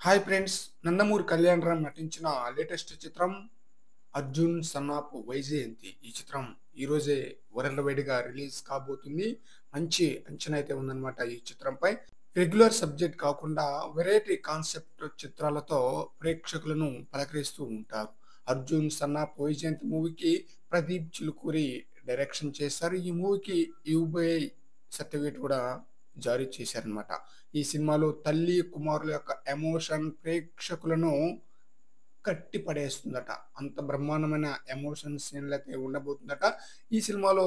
Hi friends, Nandamuri Kalyan Ram నటించిన latest చిత్రం 'Arjun son of Vyjayanthi'. ఈ చిత్రం ఈరోజే వరల్డ్ వైడ్‌గా రిలీజ్ కాబోతుంది. మంచి అంచనా అయితే ఉందన్నమాట ఈ చిత్రంపై. రెగ్యులర్ సబ్జెక్ట్ కాకుండా వెరైటీ కాన్సెప్ట్ చిత్రాలతో ప్రేక్షకులను పలకరిస్తూ ఉంటారు. 'అర్జున్ సన్ ఆఫ్ వైజయంతి' మూవీకి ప్రదీప్ చిలుకూరి డైరెక్షన్ చేశారు. ఈ మూవీకి యూబీఐ సర్టిఫికేట్ కూడా జారీ చేశారనమాట. ఈ సినిమాలో తల్లి, కుమారుల యొక్క ఎమోషన్ ప్రేక్షకులను కట్టి పడేస్తుందట. అంత బ్రహ్మాండమైన ఎమోషన్ సీన్‌లయితే ఉండబోతుందట. ఈ సినిమాలో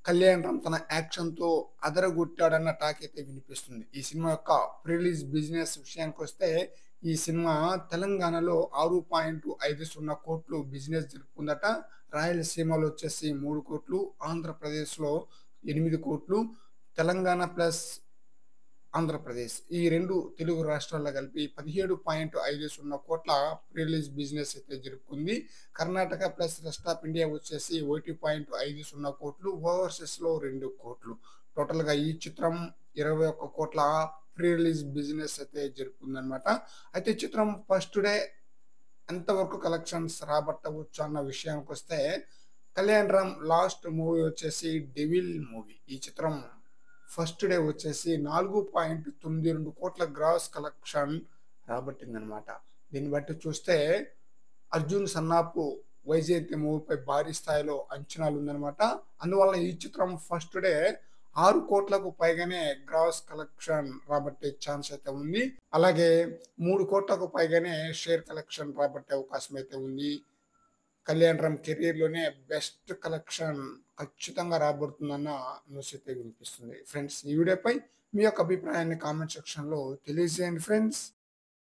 కళ్యాణ్ రామ్ తన యాక్షన్‌తో అదరగొట్టాడన్న టాక్ అయితే వినిపిస్తుంది. ఈ సినిమా యొక్క ప్రీ రిలీజ్ బిజినెస్ విషయానికొస్తే ఈ సినిమా తెలంగాణలో 6.50 కోట్లు బిజినెస్ జరుపుకుందట. రాయలసీమలో వచ్చేసి 3 కోట్లు, ఆంధ్రప్రదేశ్‌లో 8 కోట్లు, తెలంగాణ ప్లస్ ఆంధ్రప్రదేశ్ ఈ 2 తెలుగు రాష్ట్రాల్లో కలిపి 17.50 కోట్ల ప్రీ రిలీజ్ బిజినెస్ అయితే జరుపుకుంది. Karnataka plus rest of India వచ్చేసి 1.50 కోట్లు, ఓవర్‌సీస్‌లో 2 కోట్లు. టోటల్‌గా ఈ చిత్రం 21 కోట్ల ప్రీ రిలీజ్ బిజినెస్ అయితే జరుపుకుందనమాట. అయితే చిత్రం ఫస్ట్ డే ఎంతవరకు కలెక్షన్స్ రాబట్టవచ్చు అన్న విషయానికొస్తే కళ్యాణ్ రామ్ లాస్ట్ మూవీ వచ్చేసి 'డెవిల్' మూవీ. ఈ చిత్రం ఫస్ట్ డే వచ్చేసి 4.92 కోట్ల గ్రాస్ కలెక్షన్ రాబట్టిందనమాట. దీన్ని బట్టి చూస్తే 'అర్జున్ సన్ ఆఫ్ వైజయంతి' మూవీపై భారీ స్థాయిలో అంచనాలుందనమాట. అందువలన ఈ చిత్రం ఫస్ట్ డే 6 కోట్లకు పైగానే గ్రాస్ కలెక్షన్ రాబట్టే ఛాన్స్ అయితే ఉంది. అలాగే 3 కోట్లకు పైగానే షేర్ కలెక్షన్ రాబట్టే అవకాశం అయితే ఉంది. కళ్యాణ్ రామ్ కెరియర్‌లోనే బెస్ట్ కలెక్షన్ ఖచ్చితంగా రాబోతుందన్న న్యూస్ అయితే వినిపిస్తుంది. ఫ్రెండ్స్, ఈ వీడియోపై మీ యొక్క అభిప్రాయాన్ని కామెంట్ సెక్షన్‌లో తెలియజేయండి ఫ్రెండ్స్.